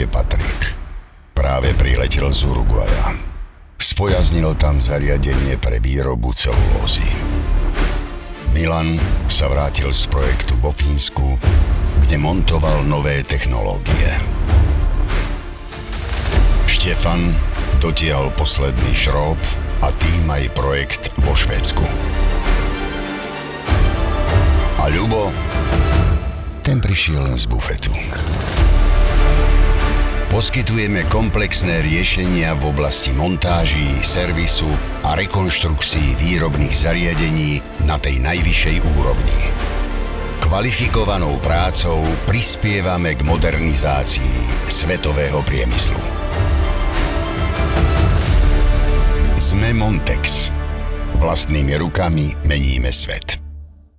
je Patrik. Práve priletel z Uruguaja. Spojaznil tam zariadenie pre výrobu celulózy. Milan sa vrátil z projektu vo Fínsku, kde montoval nové technológie. Štefan dotiahol posledný šrób a tým aj projekt vo Švédsku. A Ľubo, ten prišiel len z bufetu. Poskytujeme komplexné riešenia v oblasti montáží, servisu a rekonštrukcií výrobných zariadení na tej najvyššej úrovni. Kvalifikovanou prácou prispievame k modernizácii svetového priemyslu. Sme Montex. Vlastnými rukami meníme svet.